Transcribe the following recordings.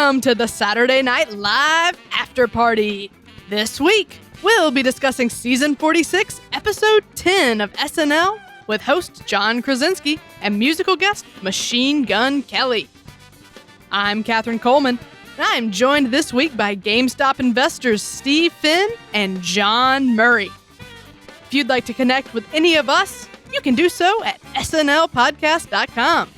Welcome to the Saturday Night Live Afterparty. This week, we'll be discussing Season 46, Episode 10 of SNL with host John Krasinski and musical guest Machine Gun Kelly. I'm Catherine Coleman, and I'm joined this week by GameStop investors Steve Finn and John Murray. If you'd like to connect with any of us, you can do so at snlpodcast.com.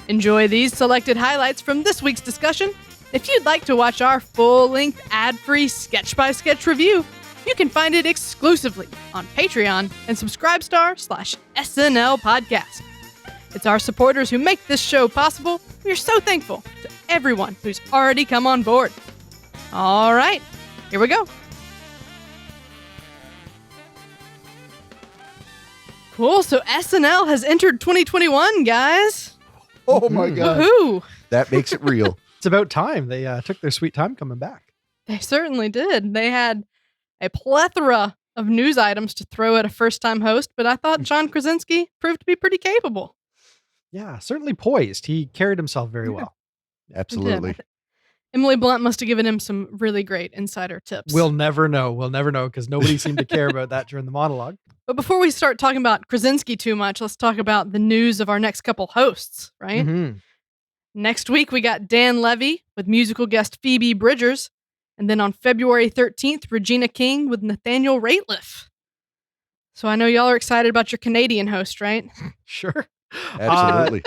Enjoy these selected highlights from this week's discussion. If you'd like to watch our full-length, ad-free sketch-by-sketch review, you can find it exclusively on Patreon and Subscribestar/SNL Podcast. It's our supporters who make this show possible. We're so thankful to everyone who's already come on board. All right, here we go. Cool, so SNL has entered 2021, guys. Oh my God. Woohoo! That makes it real. It's about time. They took their sweet time coming back. They certainly did. They had a plethora of news items to throw at a first-time host, but I thought John Krasinski proved to be pretty capable. Yeah, certainly poised. He carried himself very well. Absolutely. Emily Blunt must have given him some really great insider tips. We'll never know. We'll never know because nobody seemed to care about that during the monologue. But before we start talking about Krasinski too much, let's talk about the news of our next couple hosts, right? Mm-hmm. Next week, we got Dan Levy with musical guest Phoebe Bridgers. And then on February 13th, Regina King with Nathaniel Rateliff. So I know y'all are excited about your Canadian host, right? Sure. Absolutely.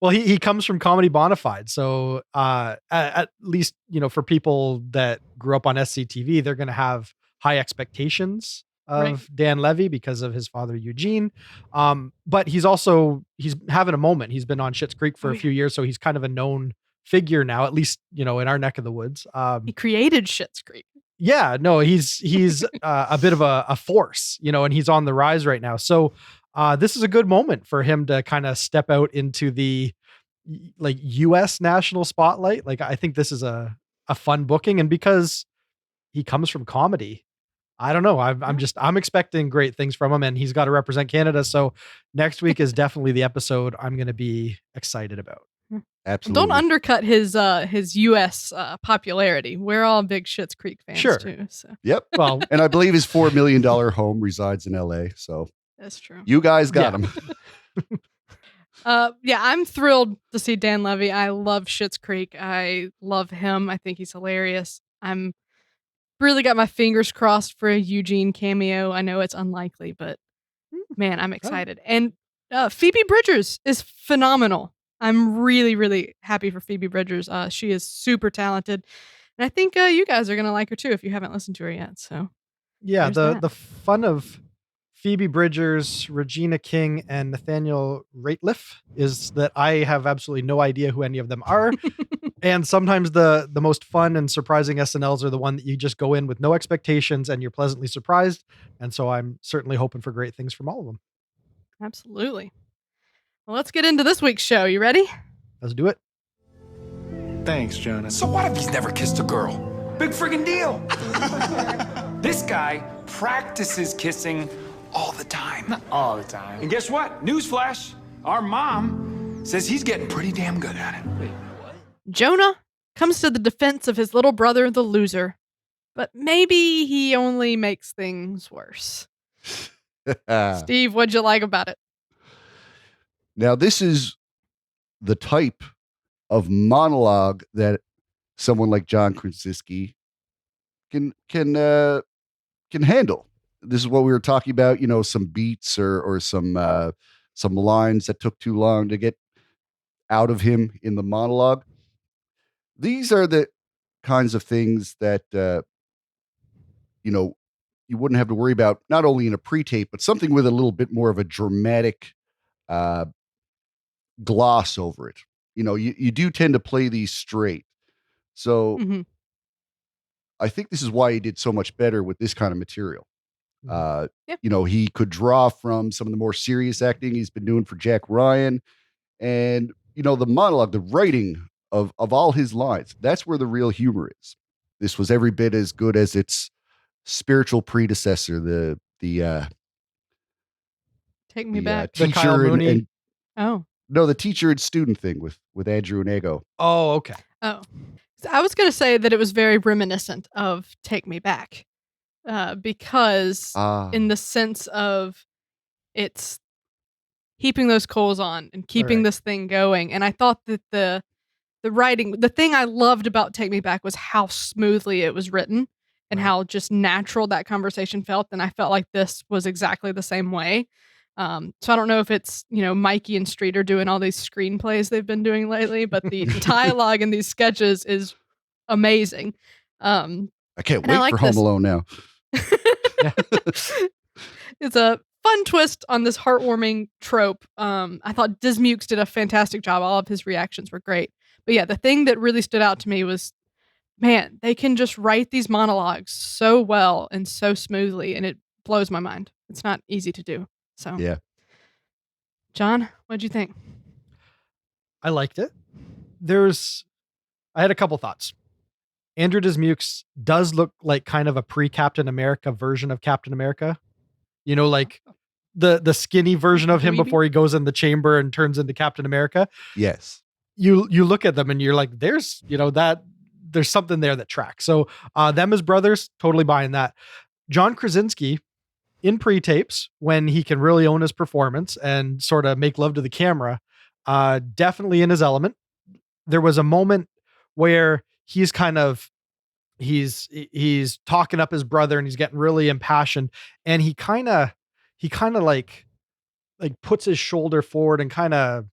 Well, he comes from Comedy Bonafide. So at least, for people that grew up on SCTV, they're going to have high expectations of Dan Levy because of his father, Eugene. But he's having a moment. He's been on Schitt's Creek for a few years. So he's kind of a known figure now, at least, in our neck of the woods. He created Schitt's Creek. Yeah, no, he's a bit of a force, and he's on the rise right now. So this is a good moment for him to kind of step out into the U.S. national spotlight. I think this is a fun booking, and because he comes from comedy, I don't know. I'm expecting great things from him, and he's got to represent Canada. So next week is definitely the episode I'm going to be excited about. Absolutely. Don't undercut his U.S. Popularity. We're all big Schitt's Creek fans too. So. Yep. Well, and I believe his $4 million home resides in L.A. So that's true. You guys got him. I'm thrilled to see Dan Levy. I love Schitt's Creek. I love him. I think he's hilarious. I'm really got my fingers crossed for a Eugene cameo. I know it's unlikely, but man, I'm excited. And Phoebe Bridgers is phenomenal. I'm really, really happy for Phoebe Bridgers. She is super talented. And I think you guys are going to like her too if you haven't listened to her yet. So yeah, the fun of Phoebe Bridgers, Regina King, and Nathaniel Rateliff is that I have absolutely no idea who any of them are. And sometimes the most fun and surprising SNLs are the one that you just go in with no expectations and you're pleasantly surprised. And so I'm certainly hoping for great things from all of them. Absolutely. Well, let's get into this week's show. You ready? Let's do it. Thanks, Jonah. So what if he's never kissed a girl? Big friggin' deal. This guy practices kissing all the time. Not all the time. And guess what? Newsflash. Our mom says he's getting pretty damn good at it. Wait, what? Jonah comes to the defense of his little brother, the loser. But maybe he only makes things worse. Steve, what'd you like about it? Now, this is the type of monologue that someone like John Krasinski can handle. This is what we were talking about, some beats or some lines that took too long to get out of him in the monologue. These are the kinds of things that, you wouldn't have to worry about, not only in a pre-tape, but something with a little bit more of a dramatic gloss over it. You do tend to play these straight. So I think this is why he did so much better with this kind of material. He could draw from some of the more serious acting he's been doing for Jack Ryan. And, the monologue, the writing of all his lines, that's where the real humor is. This was every bit as good as its spiritual predecessor, the Take me back. The teacher Kyle Mooney. Oh. No, the teacher and student thing with Andrew and Ego. Oh, okay. Oh. I was going to say that it was very reminiscent of Take Me Back, because in the sense of it's heaping those coals on and keeping this thing going. And I thought that the writing, the thing I loved about Take Me Back was how smoothly it was written and how just natural that conversation felt. And I felt like this was exactly the same way. So I don't know if it's, Mikey and Streeter doing all these screenplays they've been doing lately, but the dialogue in these sketches is amazing. I can't wait for Home Alone now. It's a fun twist on this heartwarming trope. I thought Dismukes did a fantastic job. All of his reactions were great. But yeah, the thing that really stood out to me was, man, they can just write these monologues so well and so smoothly, and it blows my mind. It's not easy to do. So yeah. John, what'd you think? I liked it. I had a couple thoughts. Andrew Dismukes does look like kind of a pre-Captain America version of Captain America. Like the skinny version of him before he goes in the chamber and turns into Captain America. Yes. You look at them and you're like, there's something there that tracks. So them as brothers, totally buying that. John Krasinski in pre-tapes, when he can really own his performance and sort of make love to the camera, definitely in his element. There was a moment where he's talking up his brother and he's getting really impassioned, and he kind of like puts his shoulder forward and kind of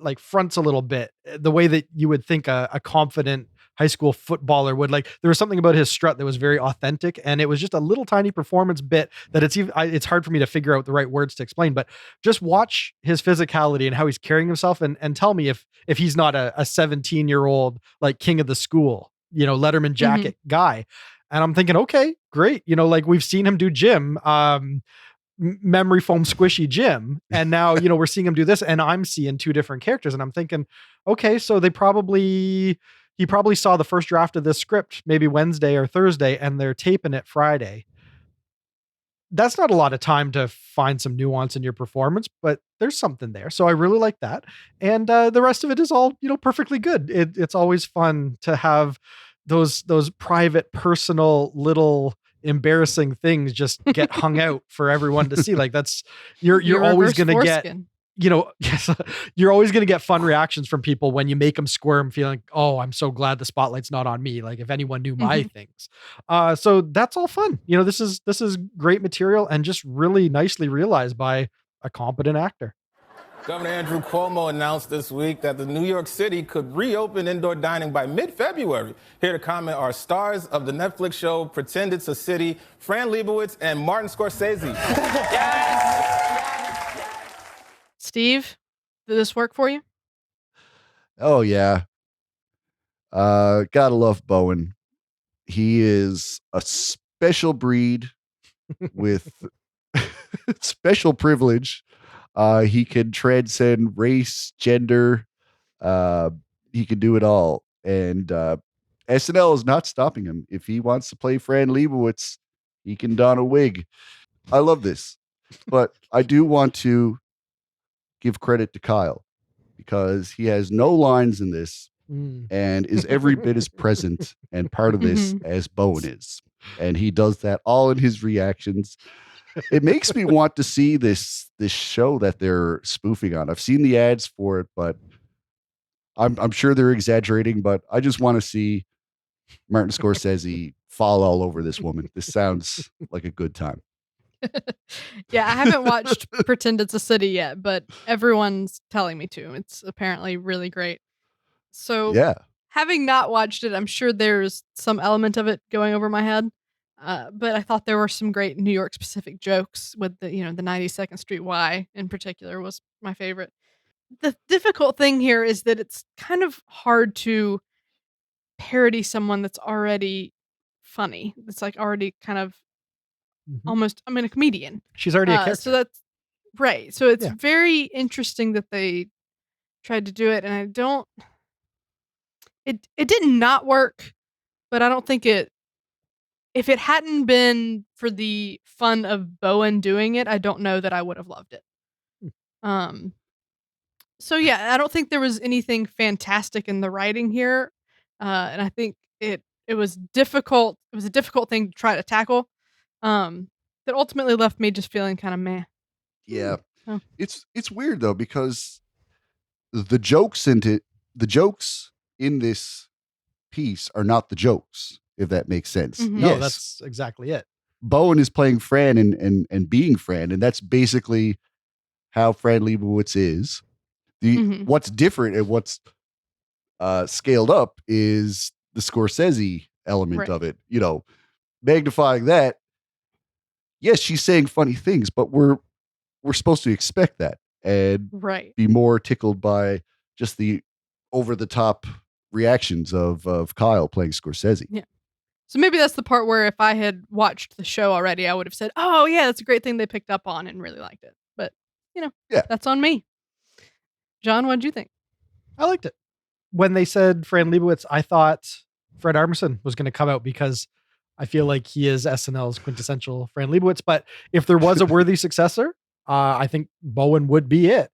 like fronts a little bit, the way that you would think a confident high school footballer would. Like, there was something about his strut that was very authentic, and it was just a little tiny performance bit that it's hard for me to figure out the right words to explain, but just watch his physicality and how he's carrying himself and tell me if he's not a 17-year-old like king of the school, Letterman jacket guy. And I'm thinking, okay, great. Like, we've seen him do gym, memory foam squishy gym, and now we're seeing him do this, and I'm seeing two different characters, and I'm thinking, okay, so he probably saw the first draft of this script maybe Wednesday or Thursday, and they're taping it Friday. That's not a lot of time to find some nuance in your performance, but there's something there. So I really like that. And the rest of it is all, perfectly good. It's always fun to have those private, personal, little embarrassing things just get hung out for everyone to see. Like, that's, you're always going to get, you're always going to get fun reactions from people when you make them squirm, feeling, oh, I'm so glad the spotlight's not on me. Like, if anyone knew my things. So that's all fun. This is great material and just really nicely realized by a competent actor. Governor Andrew Cuomo announced this week that the New York City could reopen indoor dining by mid-February. Here to comment are stars of the Netflix show Pretend It's a City, Fran Lebowitz and Martin Scorsese. Steve, did this work for you? Oh, yeah. Gotta love Bowen. He is a special breed with special privilege. He can transcend race, gender. He can do it all. And SNL is not stopping him. If he wants to play Fran Lebowitz, he can don a wig. I love this. But I do want to give credit to Kyle, because he has no lines in this and is every bit as present and part of this as Bowen is. And he does that all in his reactions. It makes me want to see this show that they're spoofing on. I've seen the ads for it, but I'm sure they're exaggerating, but I just want to see Martin Scorsese fall all over this woman. This sounds like a good time. Yeah, I haven't watched Pretend It's a City yet, but everyone's telling me to. It's apparently really great. So, yeah, having not watched it, I'm sure there's some element of it going over my head. But I thought there were some great New York specific jokes with the 92nd Street Y in particular was my favorite. The difficult thing here is that it's kind of hard to parody someone that's already funny. It's like already kind of almost, a comedian. She's already a character. So that's right. So it's very interesting that they tried to do it, and I don't, it did not work, but I don't think if it hadn't been for the fun of Bowen doing it, I don't know that I would have loved it. So yeah, I don't think there was anything fantastic in the writing here, and I think it was difficult. It was a difficult thing to try to tackle. That ultimately left me just feeling kind of meh. Yeah. Oh. It's weird though, because the jokes in this piece are not the jokes, if that makes sense. Mhm. No, Yes, that's exactly it. Bowen is playing Fran and being Fran, and that's basically how Fran Lebowitz is. Mhm. What's different and what's scaled up is the Scorsese element Right. of it. Magnifying that. Yes, she's saying funny things, but we're supposed to expect that and Right. be more tickled by just the over the top reactions of Kyle playing Scorsese. Yeah. So maybe that's the part where if I had watched the show already, I would have said, "Oh yeah, that's a great thing they picked up on and really liked it." But Yeah. that's on me. John, what'd you think? I liked it. When they said Fran Lebowitz, I thought Fred Armisen was going to come out because I feel like he is SNL's quintessential Fran Lebowitz. But if there was a worthy successor, I think Bowen would be it.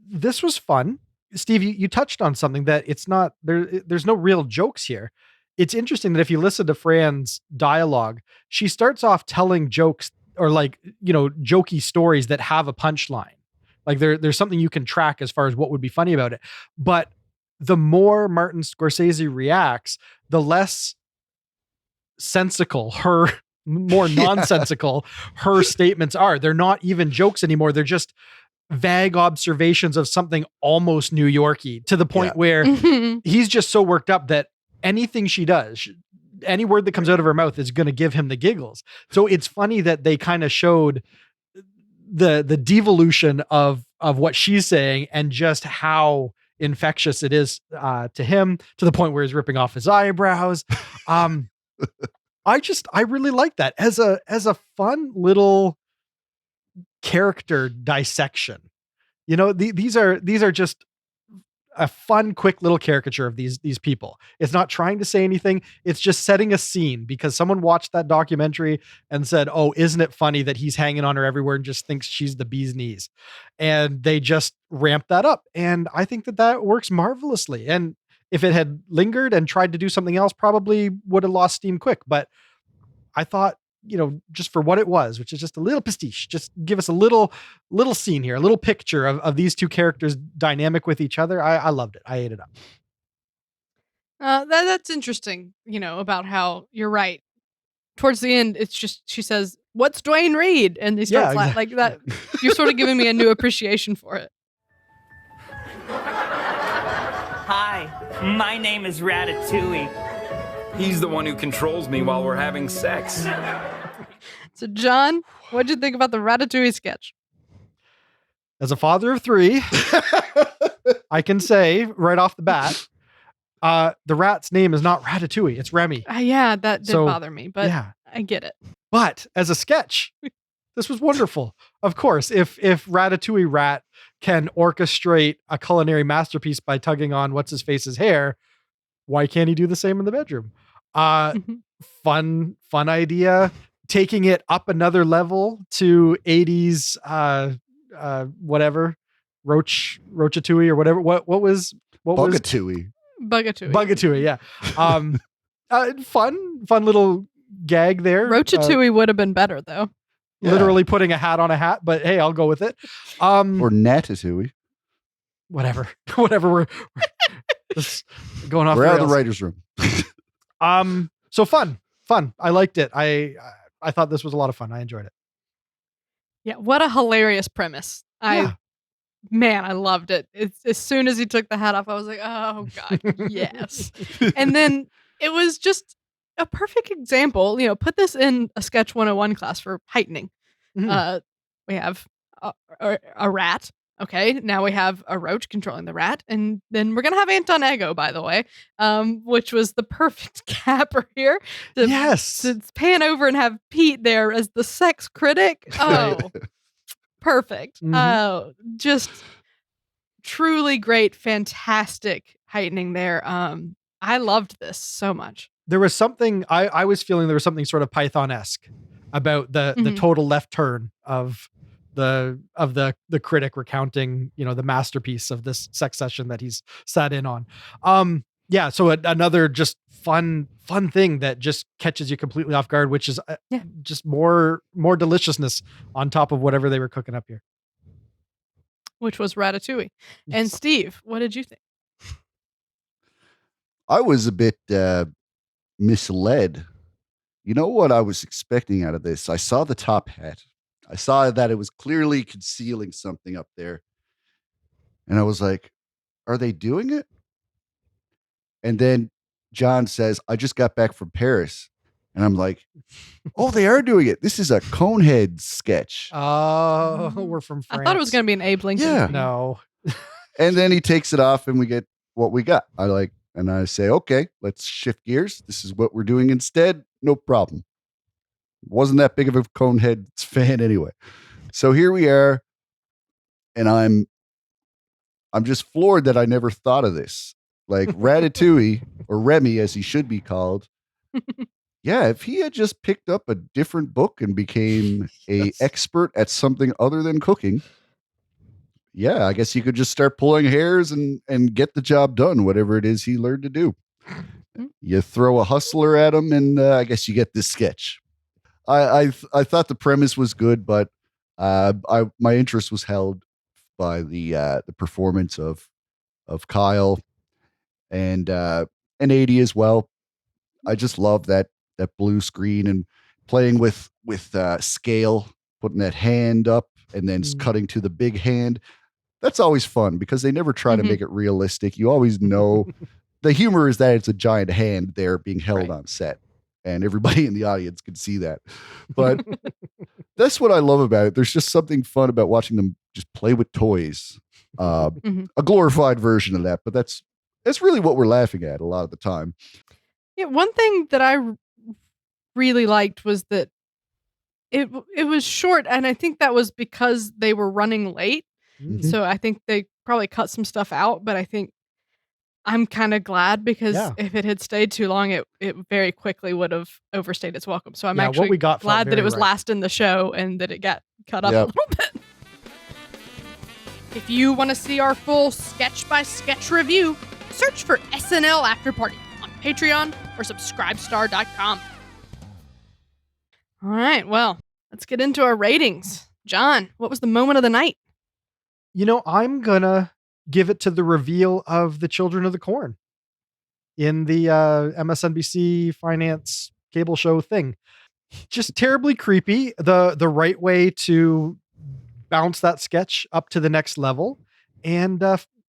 This was fun. Steve, you touched on something that it's not there. There's no real jokes here. It's interesting that if you listen to Fran's dialogue, she starts off telling jokes or jokey stories that have a punchline. Like there's something you can track as far as what would be funny about it. But the more Martin Scorsese reacts, the less more nonsensical her statements are. They're not even jokes anymore. They're just vague observations of something almost New Yorky, to the point where he's just so worked up that anything she does, any word that comes out of her mouth is going to give him the giggles. So it's funny that they kind of showed the devolution of what she's saying and just how infectious it is to him, to the point where he's ripping off his eyebrows. I really like that as a fun little character dissection. These are just a fun, quick little caricature of these people. It's not trying to say anything. It's just setting a scene because someone watched that documentary and said, "Oh, isn't it funny that he's hanging on her everywhere and just thinks she's the bee's knees?" And they just ramp that up. And I think that works marvelously. And if it had lingered and tried to do something else, probably would have lost steam quick. But I thought, just for what it was, which is just a little pastiche, just give us a little scene here, a little picture of these two characters dynamic with each other. I loved it. I ate it up. That's interesting, about how you're right. Towards the end, it's just, she says, "What's Dwayne Reed?" And they start like that. You're sort of giving me a new appreciation for it. Hi, my name is Ratatouille. He's the one who controls me while we're having sex. So, John, what'd you think about the Ratatouille sketch? As a father of three, I can say right off the bat, the rat's name is not Ratatouille, it's Remy. Yeah, that did bother me, but yeah. I get it. But as a sketch, this was wonderful. Of course, if Ratatouille Rat can orchestrate a culinary masterpiece by tugging on what's-his-face's hair, why can't he do the same in the bedroom? Fun idea. Taking it up another level to 80s, whatever, Roachatouille or whatever. What was Bugatouille. Bugatouille, yeah. Fun little gag there. Roachatouille would have been better though. Literally putting a hat on a hat, but hey, I'll go with it. Or Natatouille. Whatever. We're just going off. We're out of the writer's room. So fun. I liked it. I thought this was a lot of fun. I enjoyed it. Yeah, what a hilarious premise. I loved it. As soon as he took the hat off, I was like, "Oh God, yes!" And then it was just a perfect example. Put this in a Sketch 101 class for heightening. Mm-hmm. We have a rat. Okay, now we have a roach controlling the rat, and then we're gonna have Anton Ego, by the way, which was the perfect capper here. To pan over and have Pete there as the sex critic. Oh, perfect. Mm-hmm. Just truly great, fantastic heightening there. I loved this so much. There was something I was feeling. There was something sort of Python-esque about the total left turn of the critic recounting, the masterpiece of this sex session that he's sat in on. Yeah. So another just fun thing that just catches you completely off guard, which is just more deliciousness on top of whatever they were cooking up here. Which was Ratatouille. And Steve, what did you think? I was a bit misled. You know what I was expecting out of this? I saw the top hat. I saw that it was clearly concealing something up there. And I was like, are they doing it? And then John says, I just got back from Paris. And I'm like, oh, they are doing it. This is a Conehead sketch. Oh, we're from France. I thought it was going to be an Abe Lincoln. Yeah. No. And then he takes it off and we get what we got. And I say, okay, let's shift gears. This is what we're doing instead. No problem. Wasn't that big of a Conehead fan anyway. So here we are. And I'm just floored that I never thought of this. Like Ratatouille, or Remy as he should be called. Yeah, if he had just picked up a different book and became a expert at something other than cooking, yeah, I guess he could just start pulling hairs and get the job done, whatever it is he learned to do. You throw a hustler at him, and I guess you get this sketch. I thought the premise was good, but my interest was held by the performance of Kyle and 80 as well. I just love that blue screen and playing with scale, putting that hand up and then cutting to the big hand. That's always fun because they never try to make it realistic. You always know the humor is that it's a giant hand there being held on set, and everybody in the audience can see that. But that's what I love about it. There's just something fun about watching them just play with toys. A glorified version of that, but that's really what we're laughing at a lot of the time. Yeah, one thing that I really liked was that it was short, and I think that was because they were running late. So I think they probably cut some stuff out, but I think I'm kind of glad because if it had stayed too long, it very quickly would have overstayed its welcome. So I'm actually glad that it was last in the show and that it got cut up a little bit. If you want to see our full sketch-by-sketch review, search for SNL Afterparty on Patreon or subscribestar.com. All right, well, let's get into our ratings. John, what was the moment of the night? You know, I'm going to give it to the reveal of the Children of the Corn in the MSNBC finance cable show thing. Just terribly creepy. The right way to bounce that sketch up to the next level. And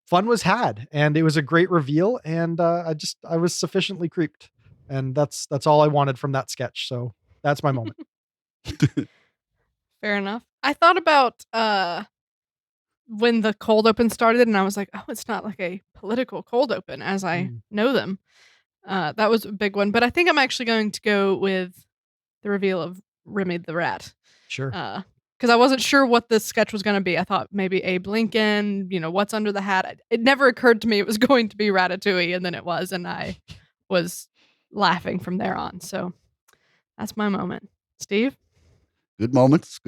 fun was had. And it was a great reveal. And I was sufficiently creeped. And that's all I wanted from that sketch. So that's my moment. Fair enough. I thought about when the cold open started and I was like, oh, it's not like a political cold open as I know them. That was a big one. But I think I'm actually going to go with the reveal of Remy the Rat. Sure. Because I wasn't sure what this sketch was going to be. I thought maybe Abe Lincoln, what's under the hat. It never occurred to me it was going to be Ratatouille, and then it was, and I was laughing from there on. So that's my moment. Steve? Good moments.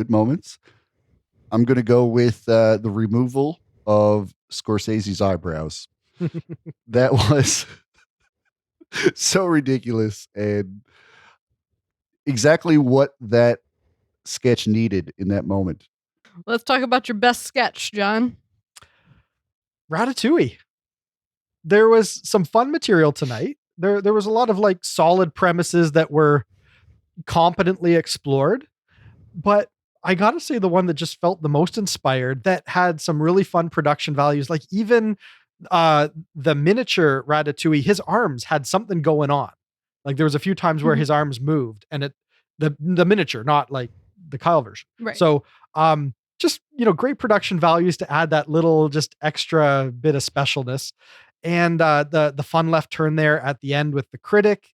I'm going to go with the removal of Scorsese's eyebrows. That was so ridiculous and exactly what that sketch needed in that moment. Let's talk about your best sketch, John. Ratatouille. There was some fun material tonight. There was a lot of like solid premises that were competently explored, but I gotta say the one that just felt the most inspired, that had some really fun production values, like even the miniature Ratatouille, his arms had something going on. Like there was a few times where his arms moved, and the miniature, not like the Kyle version. Right. So just great production values to add that little just extra bit of specialness, and the fun left turn there at the end with the critic.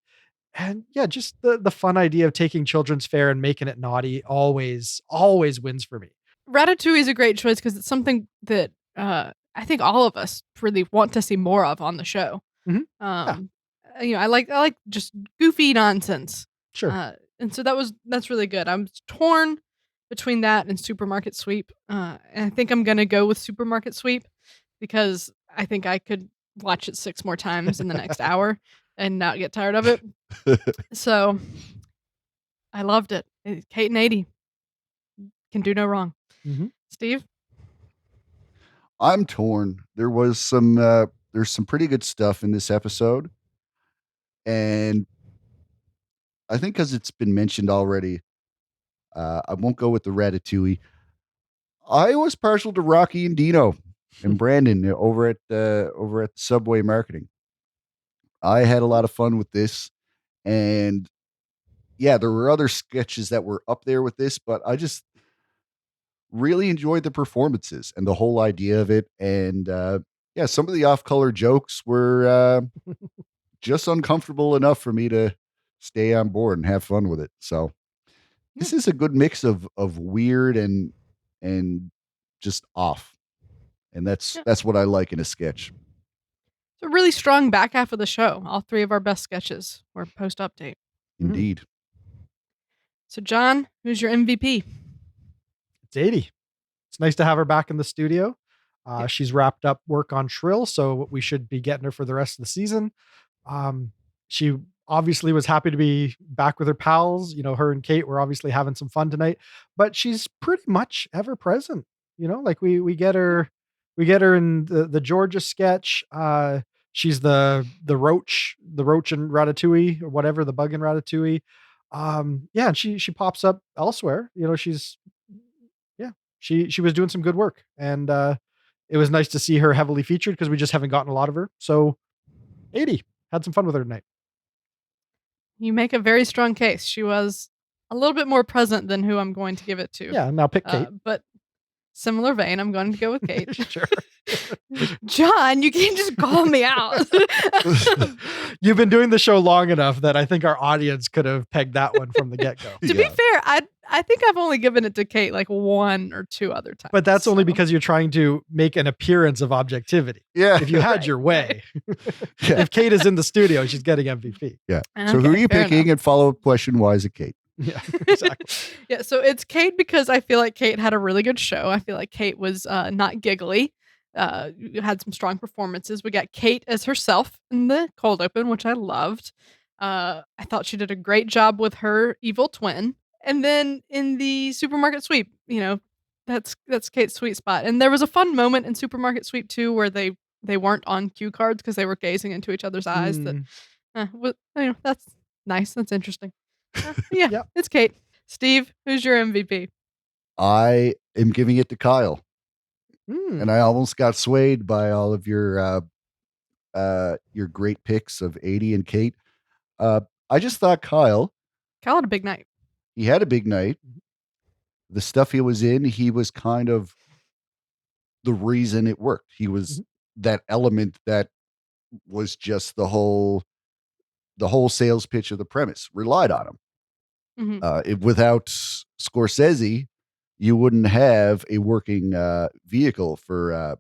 And yeah, just the fun idea of taking children's fare and making it naughty always wins for me. Ratatouille is a great choice because it's something that I think all of us really want to see more of on the show. I like just goofy nonsense. Sure. And so that's really good. I'm torn between that and Supermarket Sweep. And I think I'm going to go with Supermarket Sweep because I think I could watch it 6 more times in the next hour and not get tired of it. So I loved it. Kate and 80 can do no wrong. Mm-hmm. Steve? I'm torn. There's some pretty good stuff in this episode. And I think because it's been mentioned already, I won't go with the Ratatouille. I was partial to Rocky and Dino and Brandon over at Subway Marketing. I had a lot of fun with this, and yeah, there were other sketches that were up there with this, but I just really enjoyed the performances and the whole idea of it. And yeah, some of the off-color jokes were just uncomfortable enough for me to stay on board and have fun with it. So this is a good mix of weird and just off. And that's what I like in a sketch. It's a really strong back half of the show. All 3 of our best sketches were post-update. Indeed. So John, who's your MVP? It's 80. It's nice to have her back in the studio. She's wrapped up work on Shrill, so we should be getting her for the rest of the season. She obviously was happy to be back with her pals. You know, her and Kate were obviously having some fun tonight, but she's pretty much ever present. You know, like we get her in the Georgia sketch. She's the roach in Ratatouille or whatever, the bug in Ratatouille. Yeah, and she pops up elsewhere. You know, she was doing some good work, and it was nice to see her heavily featured because we just haven't gotten a lot of her. So 80, had some fun with her tonight. You make a very strong case. She was a little bit more present than who I'm going to give it to. Yeah, now pick Kate. But similar vein, I'm going to go with Kate. Sure. John, you can't just call me out. You've been doing the show long enough that I think our audience could have pegged that one from the get-go. To be fair, I think I've only given it to Kate like 1 or 2 other times. But that's only because you're trying to make an appearance of objectivity. Yeah. If you had your way. If Kate is in the studio, she's getting MVP. Yeah. So who are you picking? Enough. And follow-up question, why is it Kate? Yeah, exactly. Yeah, so it's Kate because I feel like Kate had a really good show. I feel like Kate was not giggly. Had some strong performances. We got Kate as herself in the cold open, which I loved. I thought she did a great job with her evil twin. And then in the supermarket sweep, you know, that's Kate's sweet spot. And there was a fun moment in supermarket sweep too, where they weren't on cue cards because they were gazing into each other's eyes. That, you know, that's nice. That's interesting. Yeah, yep. It's Kate. Steve, who's your MVP? I am giving it to Kyle. And I almost got swayed by all of your great picks of 80 and Kate. I just thought Kyle had a big night. He had a big night. The stuff he was in, he was kind of the reason it worked. He was that element that was just the whole sales pitch of the premise relied on him. Without Scorsese, you wouldn't have a working vehicle for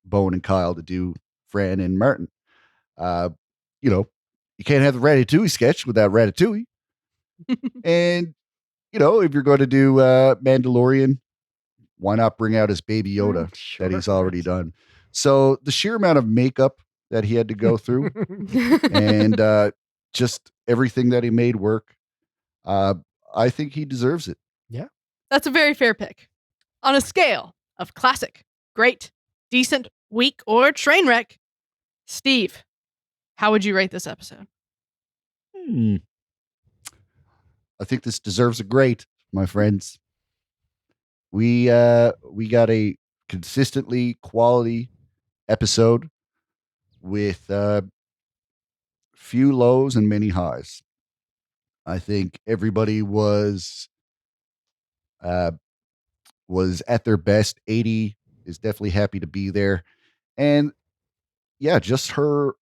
Bowen and Kyle to do Fran and Martin. You know, you can't have the Ratatouille sketch without Ratatouille. And, you know, if you're going to do Mandalorian, why not bring out his baby Yoda that he's already done? So the sheer amount of makeup that he had to go through and just everything that he made work, I think he deserves it. Yeah. That's a very fair pick. On a scale of classic, great, decent, weak, or train wreck, Steve, how would you rate this episode? I think this deserves a great, my friends. We got a consistently quality episode with few lows and many highs. I think everybody was at their best. 80 is definitely happy to be there. And yeah, just her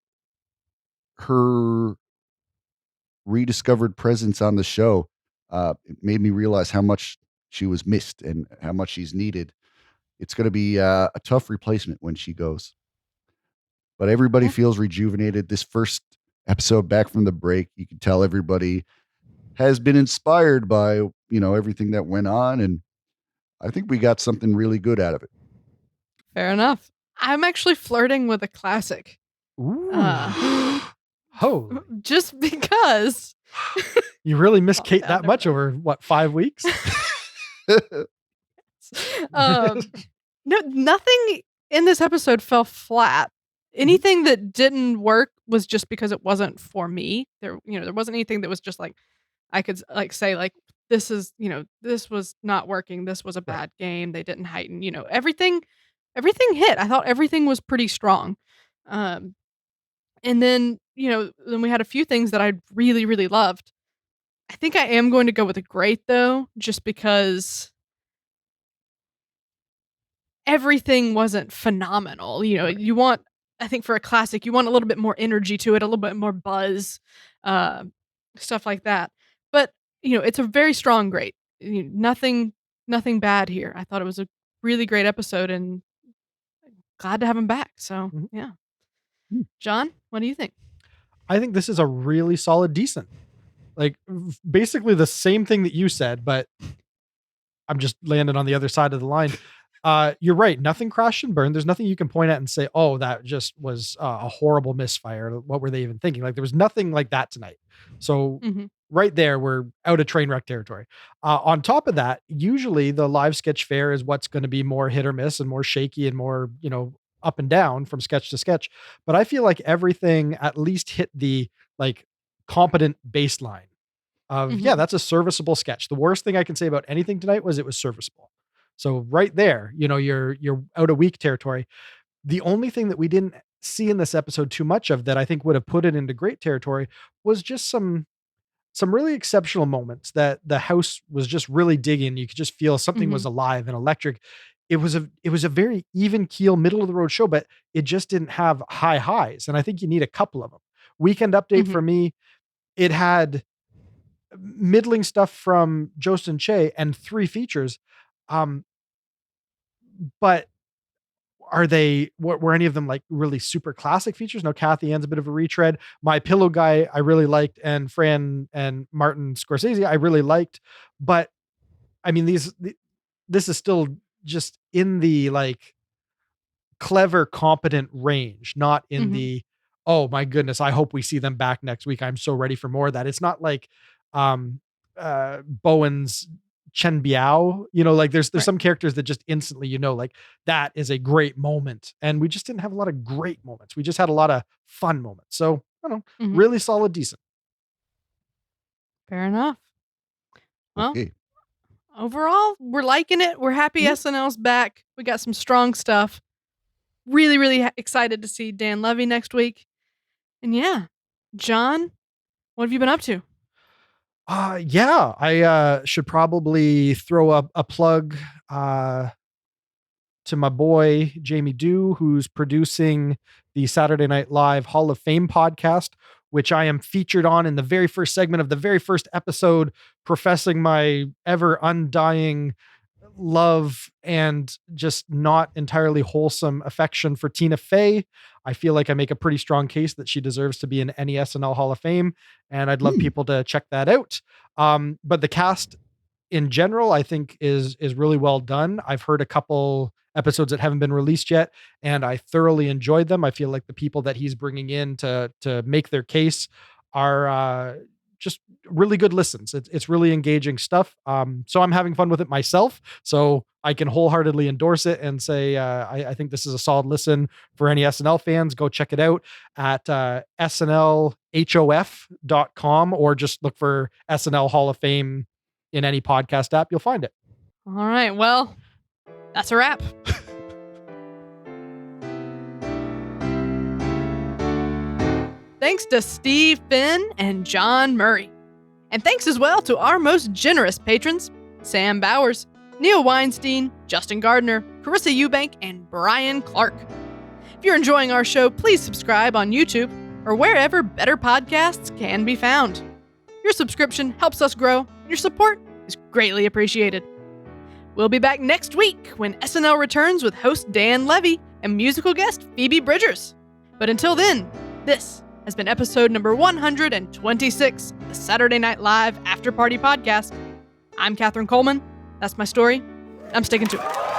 rediscovered presence on the show it made me realize how much she was missed and how much she's needed. It's going to be a tough replacement when she goes. But everybody feels rejuvenated. This first episode back from the break, you can tell everybody has been inspired by, you know, everything that went on. And I think we got something really good out of it. Fair enough. I'm actually flirting with a classic. Ooh. Holy. Just because. You really miss Kate that much over, what, 5 weeks? No, nothing in this episode fell flat. Anything that didn't work was just because it wasn't for me. There wasn't anything that was just like, I could like say like, this was not working. This was a bad game. They didn't heighten, everything hit. I thought everything was pretty strong. And then, then we had a few things that I really, really loved. I think I am going to go with a great though, just because everything wasn't phenomenal. I think for a classic, you want a little bit more energy to it, a little bit more buzz, stuff like that. But, it's a very strong great. Nothing bad here. I thought it was a really great episode and glad to have him back. So, yeah. John, what do you think? I think this is a really solid decent. Like basically the same thing that you said, but I'm just landing on the other side of the line. You're right. Nothing crashed and burned. There's nothing you can point at and say, oh, that just was a horrible misfire. What were they even thinking? Like there was nothing like that tonight. So right there, we're out of train wreck territory. On top of that, usually the live sketch fare is what's going to be more hit or miss and more shaky and more, up and down from sketch to sketch. But I feel like everything at least hit the like competent baseline of, yeah, that's a serviceable sketch. The worst thing I can say about anything tonight was it was serviceable. So right there, you're out of weak territory. The only thing that we didn't see in this episode too much of that I think would have put it into great territory was just some really exceptional moments that the house was just really digging. You could just feel something was alive and electric. It was a very even keel, middle of the road show, but it just didn't have high highs. And I think you need a couple of them. Weekend Update for me, it had middling stuff from Jost and Che and 3 features. But were any of them like really super classic features? No, Kathy Ann's a bit of a retread. My Pillow Guy I really liked, and Fran and Martin Scorsese I really liked. But I mean, this is still just in the like clever, competent range, not in the, oh my goodness, I hope we see them back next week. I'm so ready for more of that. It's not like Bowen's Chen Biao, like there's some characters that just instantly, like that is a great moment. And we just didn't have a lot of great moments. We just had a lot of fun moments. So I don't know, really solid, decent. Fair enough. Well, overall, we're liking it. We're happy SNL's back. We got some strong stuff. Really, really excited to see Dan Levy next week. And yeah, John, what have you been up to? I should probably throw up a plug to my boy Jamie Dew, who's producing the Saturday Night Live Hall of Fame podcast, which I am featured on in the very first segment of the very first episode, professing my ever undying love and just not entirely wholesome affection for Tina Fey. I feel like I make a pretty strong case that she deserves to be in any SNL Hall of Fame, and I'd love people to check that out. But the cast in general, I think is really well done. I've heard a couple episodes that haven't been released yet, and I thoroughly enjoyed them. I feel like the people that he's bringing in to make their case are just really good listens. It's really engaging stuff. So I'm having fun with it myself. So I can wholeheartedly endorse it and say, I think this is a solid listen for any SNL fans. Go check it out at snlhof.com, or just look for SNL Hall of Fame in any podcast app. You'll find it. All right. Well, that's a wrap. Thanks to Steve Finn and John Murray. And thanks as well to our most generous patrons, Sam Bowers, Neil Weinstein, Justin Gardner, Carissa Eubank, and Brian Clark. If you're enjoying our show, please subscribe on YouTube or wherever better podcasts can be found. Your subscription helps us grow, and your support is greatly appreciated. We'll be back next week when SNL returns with host Dan Levy and musical guest Phoebe Bridgers. But until then, this has been episode number 126 of the Saturday Night Live Afterparty podcast. I'm Catherine Coleman. That's my story. I'm sticking to it.